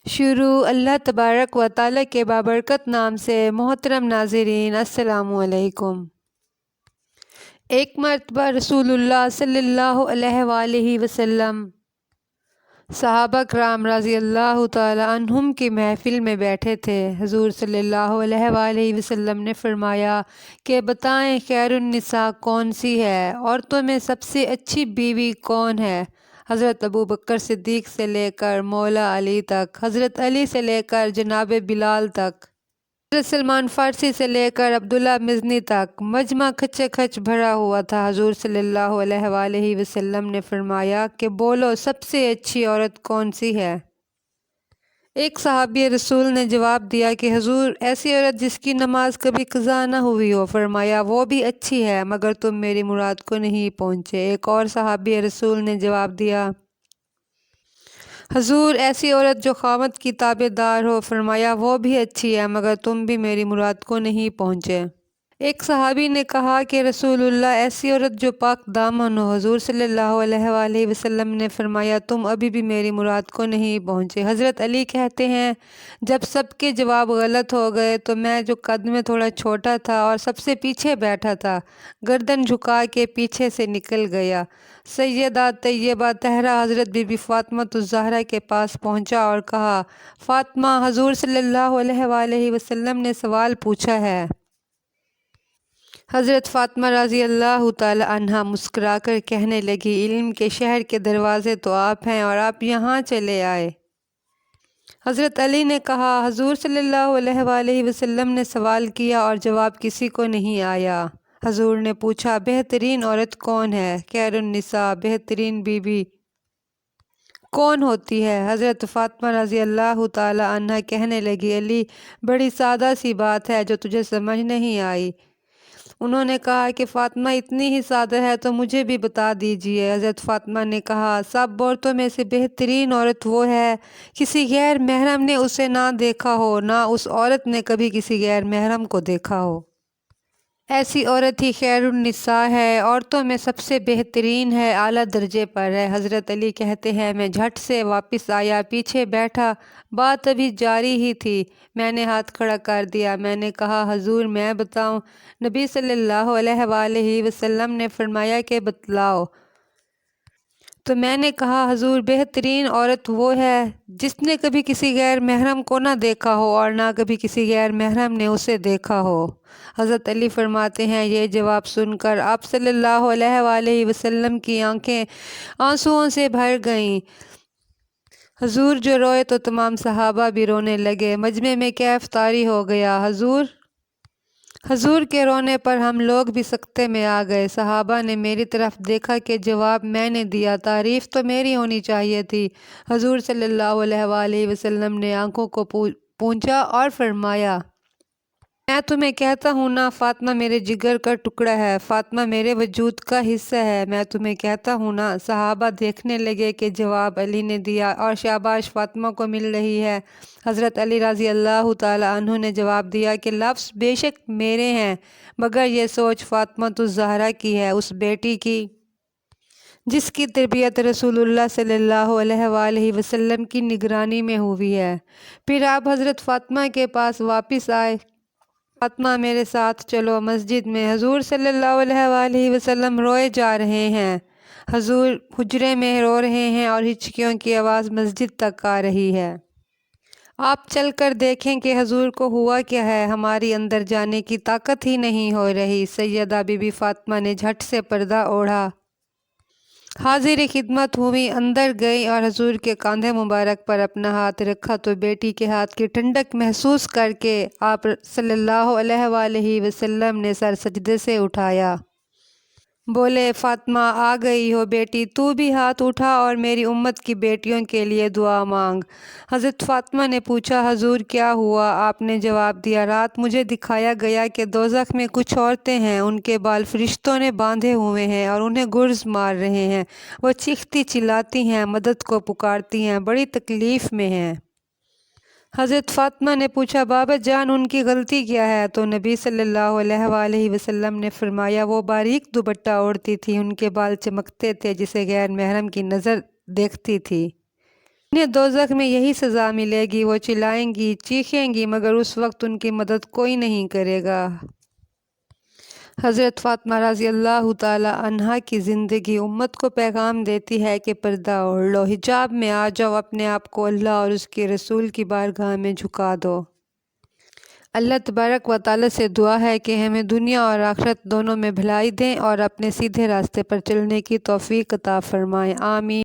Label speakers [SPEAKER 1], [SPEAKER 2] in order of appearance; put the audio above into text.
[SPEAKER 1] شروع اللہ تبارک و تعالیٰ کے بابرکت نام سے۔ محترم ناظرین السلام علیکم۔ ایک مرتبہ رسول اللہ صلی اللہ علیہ وآلہ وسلم صحابہ کرام رضی اللہ تعالیٰ عنہم کی محفل میں بیٹھے تھے۔ حضور صلی اللہ علیہ وآلہ وسلم نے فرمایا کہ بتائیں خیر النساء کون سی ہے؟ عورتوں میں سب سے اچھی بیوی کون ہے؟ حضرت ابوبکر صدیق سے لے کر مولا علی تک، حضرت علی سے لے کر جناب بلال تک، حضرت سلمان فارسی سے لے کر عبداللہ مزنی تک مجمع کھچے کھچ بھرا ہوا تھا۔ حضور صلی اللہ علیہ وآلہ وسلم نے فرمایا کہ بولو سب سے اچھی عورت کون سی ہے؟ ایک صحابی رسول نے جواب دیا کہ حضور ایسی عورت جس کی نماز کبھی قضا نہ ہوئی ہو۔ فرمایا وہ بھی اچھی ہے مگر تم میری مراد کو نہیں پہنچے۔ ایک اور صحابی رسول نے جواب دیا حضور ایسی عورت جو خاوند کی تابع دار ہو۔ فرمایا وہ بھی اچھی ہے مگر تم بھی میری مراد کو نہیں پہنچے۔ ایک صحابی نے کہا کہ رسول اللہ ایسی عورت جو پاک دامن ہو۔ حضور صلی اللہ علیہ وآلہ وسلم نے فرمایا تم ابھی بھی میری مراد کو نہیں پہنچے۔ حضرت علی کہتے ہیں جب سب کے جواب غلط ہو گئے تو میں جو قد میں تھوڑا چھوٹا تھا اور سب سے پیچھے بیٹھا تھا گردن جھکا کے پیچھے سے نکل گیا۔ سیدہ طیبہ طاہرہ حضرت بی بی فاطمۃ الزہرا کے پاس پہنچا اور کہا فاطمہ حضور صلی اللہ علیہ وآلہ وسلم نے سوال پوچھا ہے۔ حضرت فاطمہ رضی اللہ تعالی عنہا مسکرا کر کہنے لگی علم کے شہر کے دروازے تو آپ ہیں اور آپ یہاں چلے آئے۔ حضرت علی نے کہا حضور صلی اللہ علیہ وآلہ وسلم نے سوال کیا اور جواب کسی کو نہیں آیا۔ حضور نے پوچھا بہترین عورت کون ہے؟ خیر النساء بہترین بیوی کون ہوتی ہے؟ حضرت فاطمہ رضی اللہ تعالی عنہا کہنے لگی علی بڑی سادہ سی بات ہے جو تجھے سمجھ نہیں آئی۔ انہوں نے کہا کہ فاطمہ اتنی ہی سادہ ہے تو مجھے بھی بتا دیجئے۔ حضرت فاطمہ نے کہا سب عورتوں میں سے بہترین عورت وہ ہے کسی غیر محرم نے اسے نہ دیکھا ہو نہ اس عورت نے کبھی کسی غیر محرم کو دیکھا ہو۔ ایسی عورت ہی خیر النساء ہے، عورتوں میں سب سے بہترین ہے، اعلیٰ درجے پر ہے۔ حضرت علی کہتے ہیں میں جھٹ سے واپس آیا، پیچھے بیٹھا، بات ابھی جاری ہی تھی، میں نے ہاتھ کھڑا کر دیا۔ میں نے کہا حضور میں بتاؤں؟ نبی صلی اللہ علیہ وآلہ وسلم نے فرمایا کہ بتلاؤ۔ تو میں نے کہا حضور بہترین عورت وہ ہے جس نے کبھی کسی غیر محرم کو نہ دیکھا ہو اور نہ کبھی کسی غیر محرم نے اسے دیکھا ہو۔ حضرت علی فرماتے ہیں یہ جواب سن کر آپ صلی اللہ علیہ وآلہ وسلم کی آنکھیں آنسوؤں سے بھر گئیں۔ حضور جو روئے تو تمام صحابہ بھی رونے لگے، مجمع میں کیف طاری ہو گیا۔ حضور کے رونے پر ہم لوگ بھی سکتے میں آ گئے۔ صحابہ نے میری طرف دیکھا کہ جواب میں نے دیا، تعریف تو میری ہونی چاہیے تھی۔ حضور صلی اللہ علیہ وآلہ وسلم نے آنکھوں کو پونچھا اور فرمایا میں تمہیں کہتا ہوں نا فاطمہ میرے جگر کا ٹکڑا ہے، فاطمہ میرے وجود کا حصہ ہے، میں تمہیں کہتا ہوں نا۔ صحابہ دیکھنے لگے کہ جواب علی نے دیا اور شاباش فاطمہ کو مل رہی ہے۔ حضرت علی رضی اللہ تعالی عنہ نے جواب دیا کہ لفظ بے شک میرے ہیں مگر یہ سوچ فاطمۃ الزہرا کی ہے، اس بیٹی کی جس کی تربیت رسول اللہ صلی اللہ علیہ وآلہ وسلم کی نگرانی میں ہوئی ہے۔ پھر آپ حضرت فاطمہ کے پاس واپس آئے، فاطمہ میرے ساتھ چلو مسجد میں۔ حضور صلی اللہ علیہ وآلہ وسلم روئے جا رہے ہیں، حضور حجرے میں رو رہے ہیں اور ہچکیوں کی آواز مسجد تک آ رہی ہے۔ آپ چل کر دیکھیں کہ حضور کو ہوا کیا ہے، ہماری اندر جانے کی طاقت ہی نہیں ہو رہی۔ سیدہ بی بی فاطمہ نے جھٹ سے پردہ اوڑھا، حاضر خدمت ہوئی، اندر گئی اور حضور کے کاندھے مبارک پر اپنا ہاتھ رکھا تو بیٹی کے ہاتھ کی ٹھنڈک محسوس کر کے آپ صلی اللہ علیہ وآلہ وسلم نے سر سجدے سے اٹھایا، بولے فاطمہ آ گئی ہو بیٹی، تو بھی ہاتھ اٹھا اور میری امت کی بیٹیوں کے لیے دعا مانگ۔ حضرت فاطمہ نے پوچھا حضور کیا ہوا؟ آپ نے جواب دیا رات مجھے دکھایا گیا کہ دوزخ میں کچھ عورتیں ہیں، ان کے بال فرشتوں نے باندھے ہوئے ہیں اور انہیں گرز مار رہے ہیں، وہ چیختی چلاتی ہیں، مدد کو پکارتی ہیں، بڑی تکلیف میں ہیں۔ حضرت فاطمہ نے پوچھا بابا جان ان کی غلطی کیا ہے؟ تو نبی صلی اللہ علیہ وآلہ وسلم نے فرمایا وہ باریک دوپٹہ اوڑھتی تھی، ان کے بال چمکتے تھے جسے غیر محرم کی نظر دیکھتی تھی، انہیں دوزخ میں یہی سزا ملے گی، وہ چلائیں گی، چیخیں گی، مگر اس وقت ان کی مدد کوئی نہیں کرے گا۔ حضرت فاطمہ رضی اللہ تعالی عنہا کی زندگی امت کو پیغام دیتی ہے کہ پردہ اوڑھ لو، حجاب میں آ جاؤ، اپنے آپ کو اللہ اور اس کے رسول کی بارگاہ میں جھکا دو۔ اللہ تبارک و تعالی سے دعا ہے کہ ہمیں دنیا اور آخرت دونوں میں بھلائی دیں اور اپنے سیدھے راستے پر چلنے کی توفیق عطا فرمائیں، آمین۔